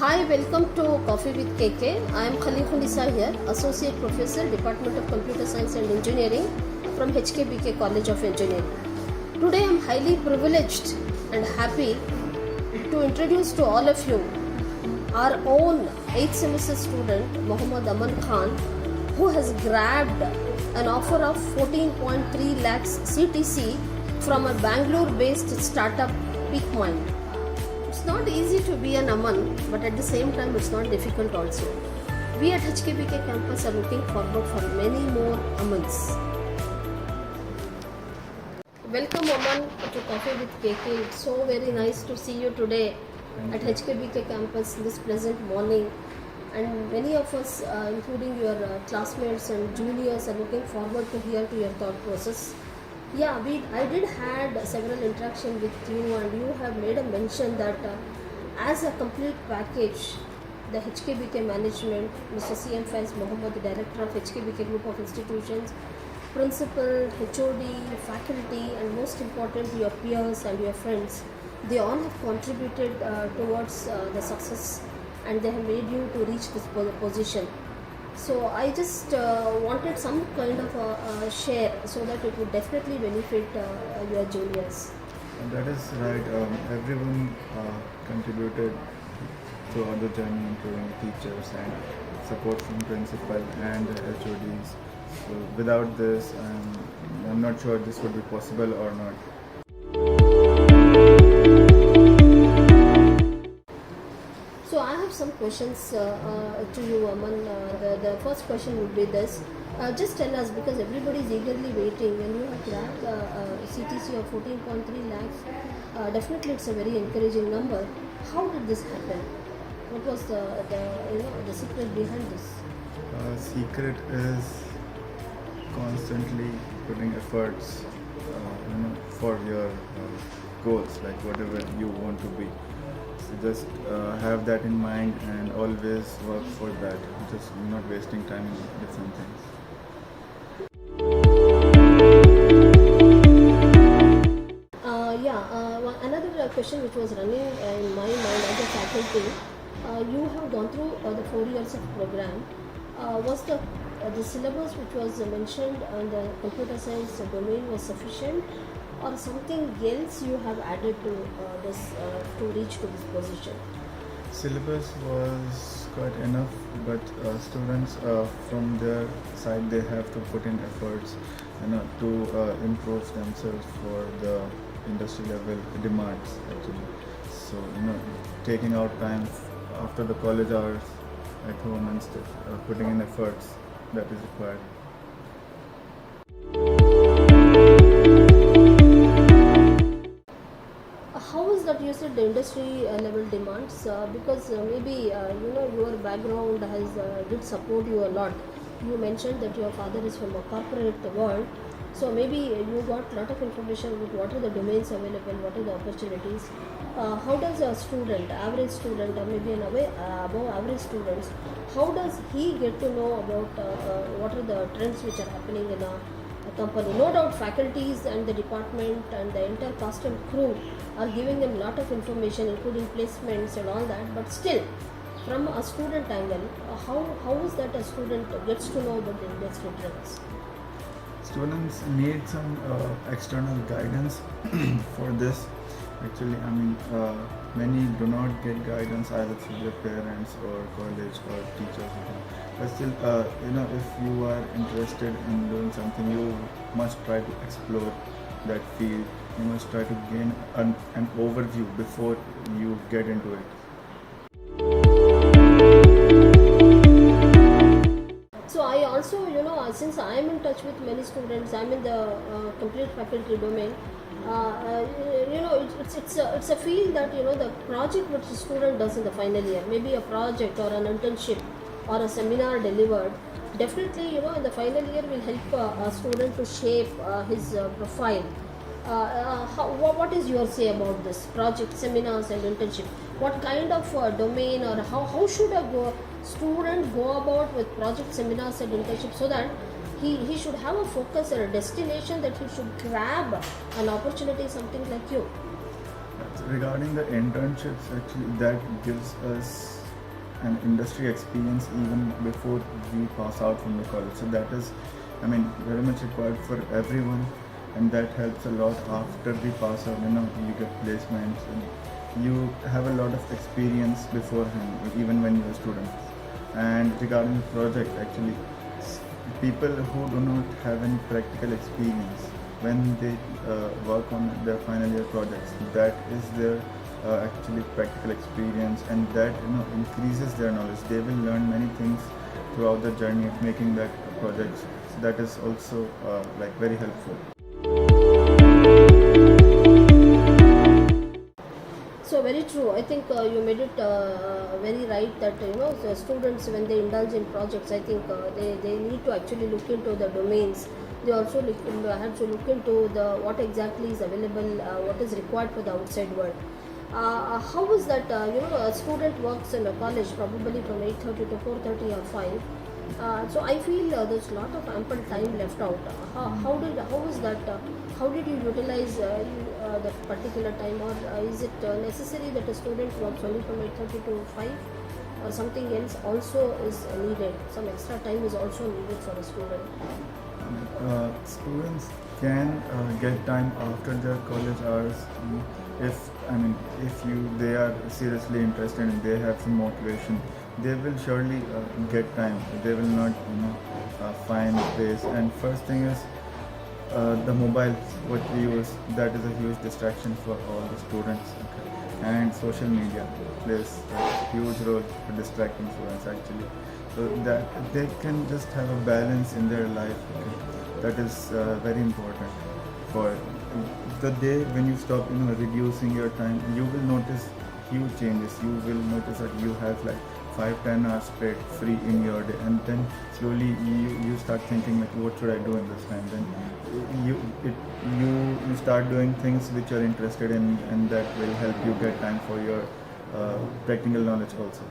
Hi, welcome to Coffee with KK. I am Khalikkunaisa here, Associate Professor, Department of Computer Science and Engineering from HKBK College of Engineering. Today I am highly privileged and happy to introduce to all of you our own 8th semester student Mohammed Aman Khan, who has grabbed an offer of 14.3 lakhs CTC from a Bangalore-based startup PeakMind. It's not easy to be an Aman, but at the same time it's not difficult also. We at HKBK campus are looking forward for many more Amans. Welcome Aman to Coffee with KK. It's so very nice to see you today at HKBK campus this pleasant morning. And many of us, including your classmates and juniors, are looking forward to hear to your thought process. Yeah, I did had several interactions with you, and you have made a mention that as a complete package, the HKBK management, Mr. CM Faiz Mohammed, the director of HKBK Group of Institutions, principal, HOD, faculty, and most important, your peers and your friends, they all have contributed towards the success, and they have made you to reach this position. So I just wanted some kind of a share so that it would definitely benefit your juniors. That is right. Everyone contributed throughout the journey, including teachers and support from principal and HODs. So without this, I'm not sure this would be possible or not. So I have some questions to you, Aman. The first question would be this. Just tell us, because everybody is eagerly waiting, when you have grabbed CTC of 14.3 lakhs, definitely it's a very encouraging number. How did this happen? What was the secret behind this? Secret is constantly putting efforts for your goals, like whatever you want to be. So just have that in mind and always work for that, just not wasting time in different things. Another question which was running in my mind as a faculty, you have gone through the 4 years of program. Was the syllabus which was mentioned on the computer science domain was sufficient, or something else you have added to this to reach to this position? Syllabus was quite enough, but students from their side, they have to put in efforts to improve themselves for the industry level demands actually. So taking out time after the college hours at home and stuff, putting in efforts, that is required. How is that you said the industry level demands? Because maybe your background has did support you a lot. You mentioned that your father is from a corporate world, so maybe you got a lot of information about what are the domains available, what are the opportunities. How does a student, average student, or maybe an above average students, how does he get to know about what are the trends which are happening in a company? No doubt faculties and the department and the entire cast and crew are giving them a lot of information, including placements and all that, but still from a student angle, how is that a student gets to know about the industry trends? Students need some external guidance for this. Actually, many do not get guidance either through their parents or college or teachers. But still, if you are interested in doing something, you must try to explore that field. You must try to gain an overview before you get into it. So I also, since I am in touch with many students, I am in the complete faculty domain. It's a field that the project which the student does in the final year, maybe a project or an internship or a seminar delivered, definitely in the final year will help a student to shape his profile. What is your say about this project, seminars and internship? What kind of domain, or how should a student go about with project, seminars and internship, so that he should have a focus or a destination that he should grab an opportunity, something like you? Regarding the internships, actually that gives us an industry experience even before we pass out from the college. So that is, I mean, very much required for everyone, and that helps a lot after we pass out. You get placements and you have a lot of experience beforehand, even when you're a student. And regarding the project, actually, people who do not have any practical experience, when they work on their final year projects, that is their actually practical experience, and that increases their knowledge. They will learn many things throughout the journey of making that project. So that is also like very helpful. So very true. I think you made it very right that the students, when they indulge in projects, I think they need to actually look into the domains. They also have to look into what exactly is available, what is required for the outside world. How is that? A student works in a college probably from 8:30 to 4:30 or 5. So I feel there's a lot of ample time left out. How is that? How did you utilize that particular time, or is it necessary that a student works only from 8:30 to 5, or something else also is needed? Some extra time is also needed for a student. Students can get time after their college hours if they are seriously interested and they have some motivation. They will surely get time. They will not find space. And first thing is the mobile what we use, that is a huge distraction for all the students. Okay. And social media plays a huge role for distracting students actually. So that they can just have a balance in their life. Okay. That is very important. For the day when you stop reducing your time, you will notice huge changes. You will notice that you have like 5-10 hours straight free in your day, and then slowly you start thinking like, what should I do in this time? Then you start doing things which you're interested in, and that will help you get time for your practical knowledge also.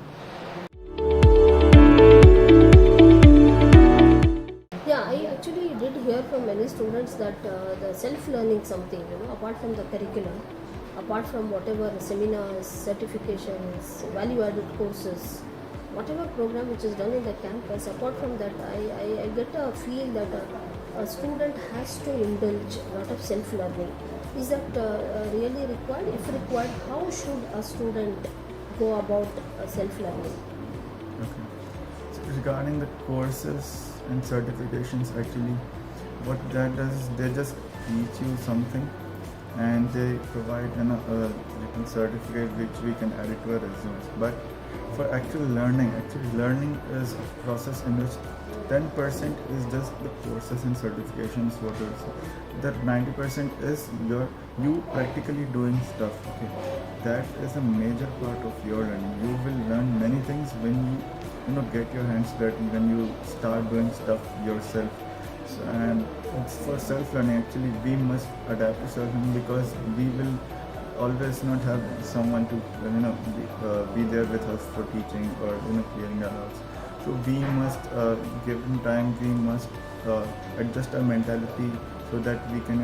Yeah, I actually did hear from many students that the self-learning something, apart from the curriculum, apart from whatever seminars, certifications, value-added courses, whatever program which is done in the campus, apart from that, I get a feel that a student has to indulge a lot of self-learning. Is that really required? If required, how should a student go about self-learning? Okay. So regarding the courses and certifications, actually, what that does is they just teach you something, and they provide a written certificate which we can add it to our resumes. But for actual learning is a process in which 10% is just the courses and certifications, what else. That 90% is you practically doing stuff. Okay, that is a major part of your learning. You will learn many things when you get your hands dirty, when you start doing stuff yourself. So, and for self-learning, actually, we must adapt to self-learning, because we will always not have someone to be there with us for teaching or clearing our doubts. So we must give them time. We must adjust our mentality so that we can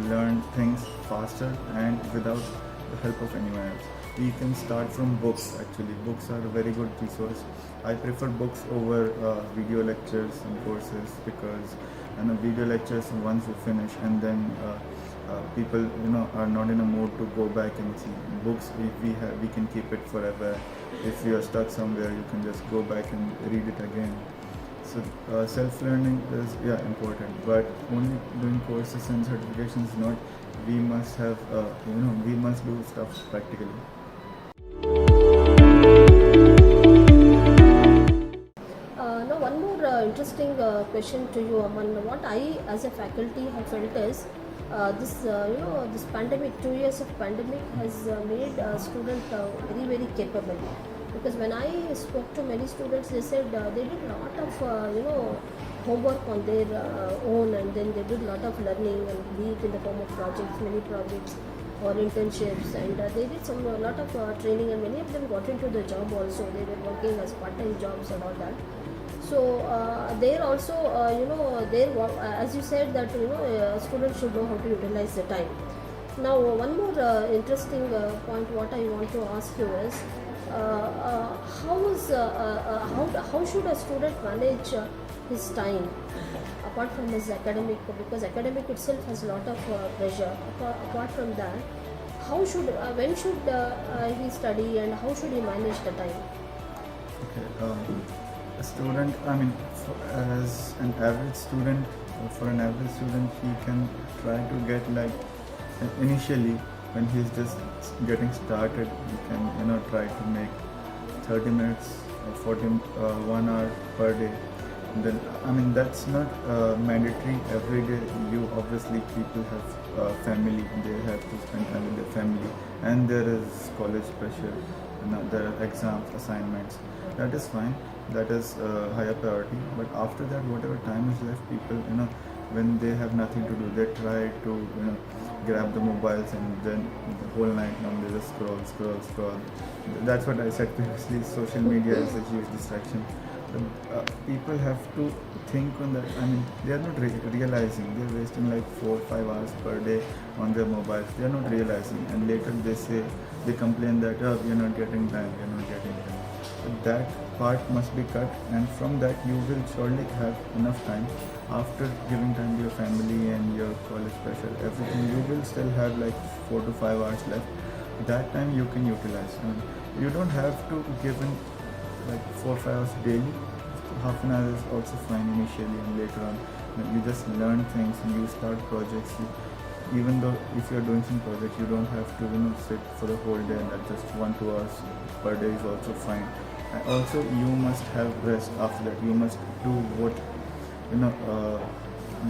learn things faster and without the help of anyone else. We can start from books. Actually, books are a very good resource. I prefer books over video lectures and courses, because video lectures, once you finish, and then people are not in a mood to go back and see. Books, we can keep it forever. If you are stuck somewhere, you can just go back and read it again. So self-learning is important, but only doing courses and certifications is not. We must have we must do stuff practically. Now one more interesting question to you, Aman. What I as a faculty have felt is this pandemic, 2 years of pandemic has made a student very, very capable. Because when I spoke to many students, they said they did a lot of homework on their own, and then they did a lot of learning, and be it in the form of projects, many projects, or internships, and they did a lot of training, and many of them got into the job also. They were working as part-time jobs and all that. So there also, as you said that students should know how to utilize the time. Now, one more interesting point what I want to ask you is how should a student manage his time apart from his academic, because academic itself has a lot of pressure. Apart from that, how should when should he study and how should he manage the time? Okay, a student, I mean, as an average student, for an average student, he can try to get like initially when he's just getting started, he can try to make 30 minutes or 1 hour per day. And then I mean that's not mandatory every day. You obviously people have family, they have to spend time with their family, and there is college pressure, there are exams, assignments. That is fine. That is higher priority. But after that, whatever time is left, people when they have nothing to do, they try to grab the mobiles and then the whole night long they just scroll. That's what I said previously. Social media is a huge distraction. People have to think on that. I mean, they are not realizing they're wasting like 4 or 5 hours per day on their mobiles. They are not realizing, and later they complain that we are not getting time, we are not getting time. But that part must be cut, and from that you will surely have enough time. After giving time to your family and your college pressure, everything, you will still have like 4 to 5 hours left. That time you can utilize. I mean, you don't have to give in like 4 or 5 hours daily. Half an hour is also fine initially, and later on you just learn things and you start projects. Even though if you're doing some projects, you don't have to sit for the whole day, and that just 1-2 hours per day is also fine. And also you must have rest after that. You must do what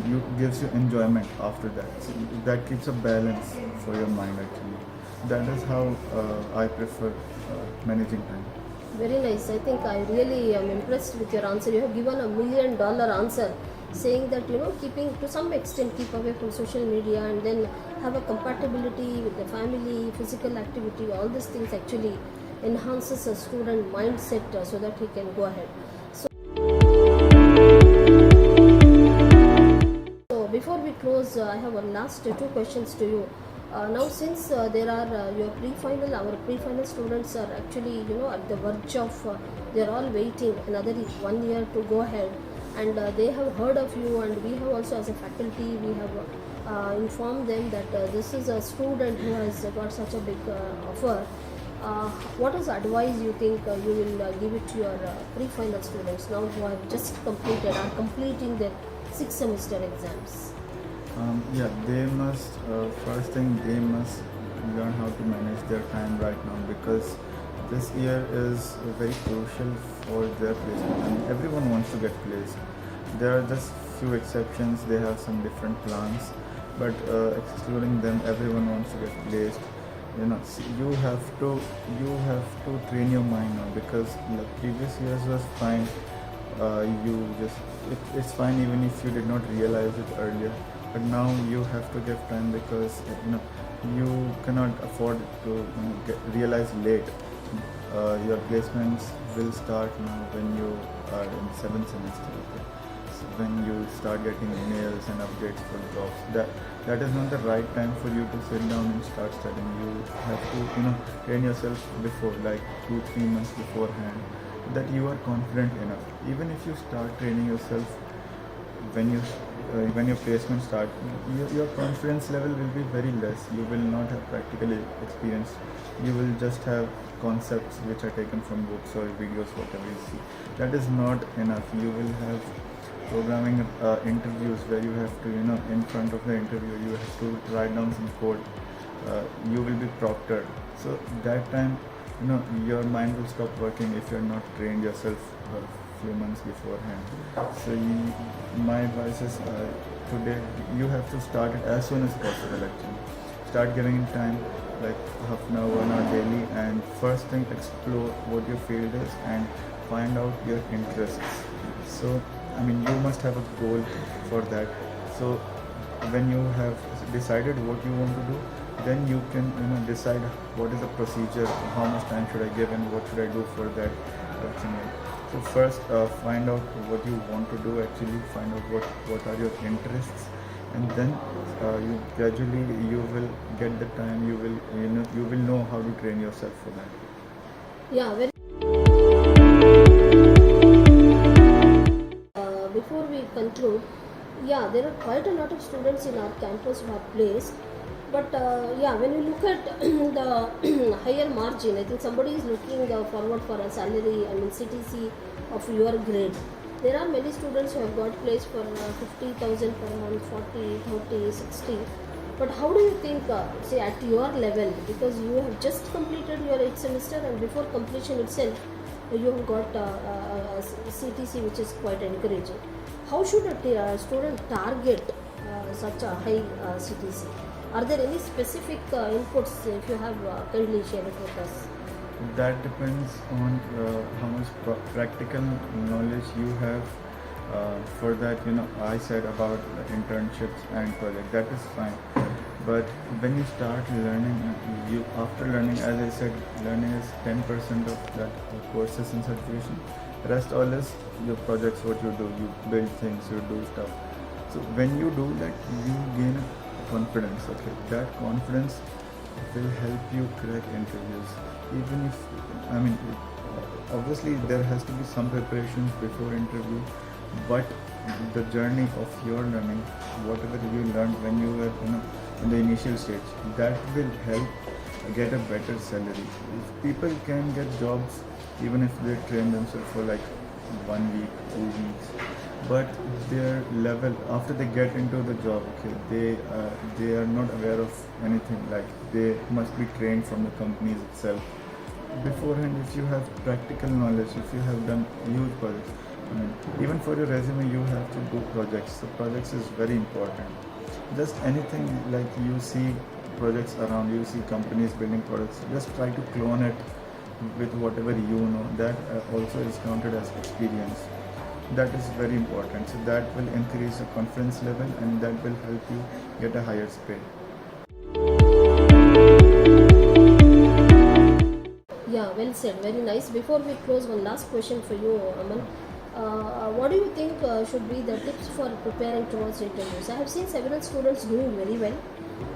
you gives you enjoyment after that. So that keeps a balance for your mind actually. That is how I prefer managing time. Very nice. I think I really am impressed with your answer. You have given $1 million answer, saying that keeping to some extent keep away from social media and then have a compatibility with the family, physical activity. All these things actually enhances a student mindset so that he can go ahead. So before we close, I have one last 2 questions to you. Now, since there are our pre-final students are actually at the verge of they are all waiting another 1 year to go ahead, and they have heard of you, and we have also as a faculty we have informed them that this is a student who has got such a big offer. What is the advice you think you will give it to your pre-final students now who have just completed or completing their 6th semester exams? Yeah, they must, first thing, they must learn how to manage their time right now, because this year is very crucial for their placement. I mean, everyone wants to get placed. There are just few exceptions, they have some different plans, but excluding them, everyone wants to get placed. You have to train your mind now, because like previous years was fine. It's fine even if you did not realize it earlier. But now you have to give time, because you cannot afford to realize late. Your placements will start now when you are in 7th semester. Okay? So when you start getting emails and updates for jobs, that is not the right time for you to sit down and start studying. You have to train yourself before, like 2-3 months beforehand, that you are confident enough. Even if you start training yourself when your placement start, your confidence level will be very less. You will not have practical experience. You will just have concepts which are taken from books or videos, whatever you see. That is not enough. You will have programming interviews where you have to, in front of the interview, you have to write down some code. You will be proctored. So that time, your mind will stop working if you are not trained yourself few months beforehand. So my advice is today you have to start it as soon as possible actually. Start giving it time, like half an hour, 1 hour daily, and first thing explore what your field is and find out your interests. So I mean you must have a goal for that. So when you have decided what you want to do, then you can decide what is the procedure, how much time should I give and what should I do for that. So first find out what you want to do actually, find out what are your interests, and then you gradually you will get the time. You will know how to train yourself for that. Yeah, very. Before we conclude, yeah, there are quite a lot of students in our campus who are placed. But yeah, when you look at the higher margin, I think somebody is looking forward for a salary, I mean CTC of your grade. There are many students who have got placed for 50,000 per month, 40, 30, 60. But how do you think, say at your level, because you have just completed your 8th semester and before completion itself, you have got CTC, which is quite encouraging. How should a student target such a high CTC? Are there any specific inputs if you have kindly share it with us? That depends on how much practical knowledge you have. For that, I said about the internships and project. That is fine. But when you start learning, after learning, as I said, learning is 10% of that courses and certification. Rest all is your projects, what you do. You build things, you do stuff. So when you do that, you gain confidence. Okay, that confidence will help you crack interviews. Even if, obviously there has to be some preparations before interview, but the journey of your learning, whatever you learned when you were in the initial stage, that will help get a better salary. If people can get jobs even if they train themselves for like 1 week, 2 weeks, but their level after they get into the job, okay, they are not aware of anything, like they must be trained from the companies itself. Beforehand, if you have practical knowledge, if you have done huge projects, even for your resume you have to do projects. So projects is very important. Just anything, like you see projects around, you see companies building products, just try to clone it with whatever you know. That also is counted as experience. That is very important. So that will increase your confidence level and that will help you get a higher pay. Yeah, well said. Very nice. Before we close, one last question for you, Aman. What do you think should be the tips for preparing towards interviews? I have seen several students doing very well.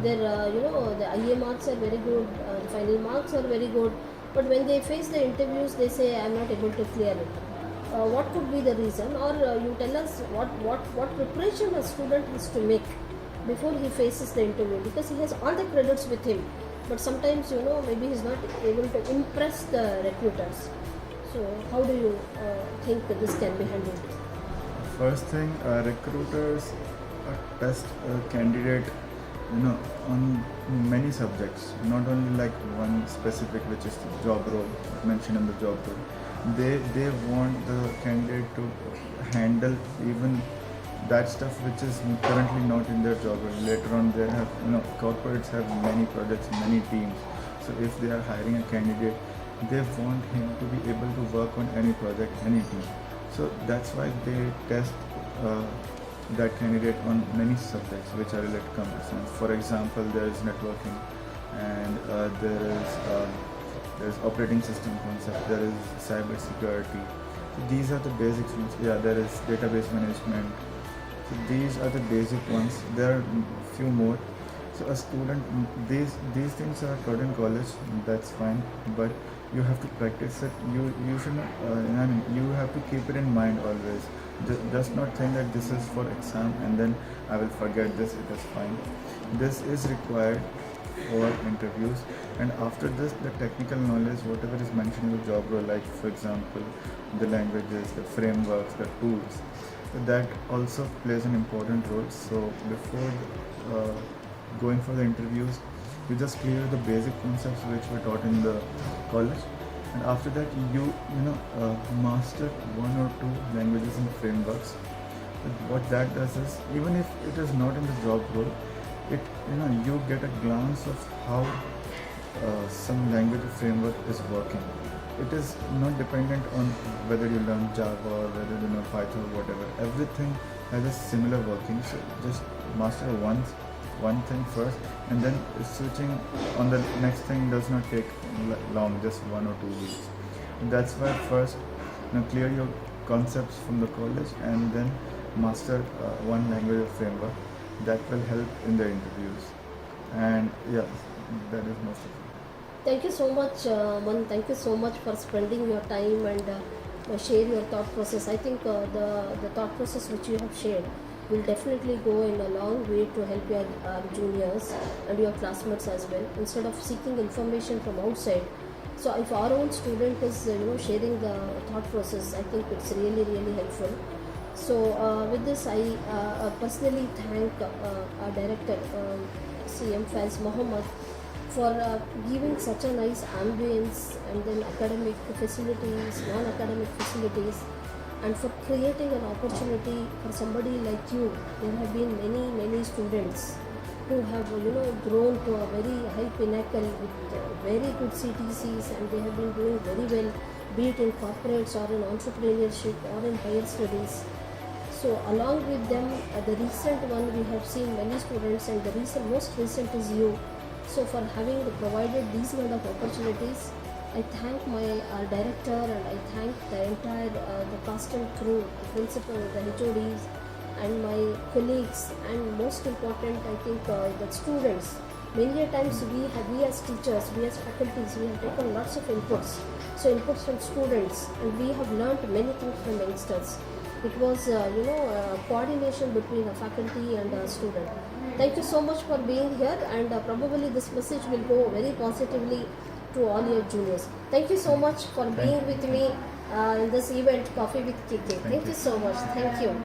Their, the IA marks are very good, the final marks are very good, but when they face the interviews, they say, "I'm not able to clear it." What could be the reason? Or you tell us what preparation a student has to make before he faces the interview, because he has all the credits with him, but sometimes maybe he's not able to impress the recruiters. So how do you think that this can be handled? First thing, recruiters test a candidate, on many subjects, not only like one specific, which is the job role mentioned in the job role. They want the candidate to handle even that stuff which is currently not in their job role. Later on, they have, corporates have many projects, many teams. So if they are hiring a candidate, they want him to be able to work on any project, any team. So that's why they test that candidate on many subjects which are related to computer science. For example, there is networking, and there is operating system concept, there is cyber security. So these are the basics ones. Yeah, there is database management. So these are the basic ones. There are few more. So a student, these things are taught in college. That's fine, but you have to practice it. You should not. You have to keep it in mind always. Just not think that this is for exam and then I will forget this. It is fine. This is required for interviews, and after this, the technical knowledge, whatever is mentioned in the job role, like for example, the languages, the frameworks, the tools, that also plays an important role. So before going for the interviews, you just clear the basic concepts which were taught in the college, and after that you master one or two languages and frameworks. What that does is, even if it is not in the job role, you get a glance of how some language or framework is working. It is not dependent on whether you learn Java or whether you know Python or whatever. Everything has a similar working. So just master one thing first, and then switching on the next thing does not take long, just 1 or 2 weeks. And that's why first clear your concepts from the college and then master one language or framework. that will help in the interviews. And yes, that is most of it. Thank you so much, Man. Thank you so much for spending your time and share your thought process. I think the thought process which you have shared will definitely go in a long way to help your juniors and your classmates as well. Instead of seeking information from outside, so if our own student is sharing the thought process, I think it's really helpful. So with this, I personally thank our director, CM Faz Mohammed, for giving such a nice ambience and then academic facilities, non-academic facilities, and for creating an opportunity for somebody like you. There have been many students who have grown to a very high pinnacle with very good CTCs, and they have been doing very well, be it in corporates or in entrepreneurship or in higher studies. So along with them, the recent one, we have seen many students, and the most recent is you. So for having provided these kind of opportunities, I thank my director, and I thank the entire the cast and crew, the principal, the HODs, and my colleagues, and most important, I think the students. Many a times we as teachers, we as faculties, we have taken lots of inputs. So inputs from students, and we have learnt many things from youngsters. It was coordination between a faculty and a student. Thank you so much for being here, and probably this message will go very positively to all your juniors. Thank you so much for being with me in this event, Coffee with KK. Thank you so much. Thank you.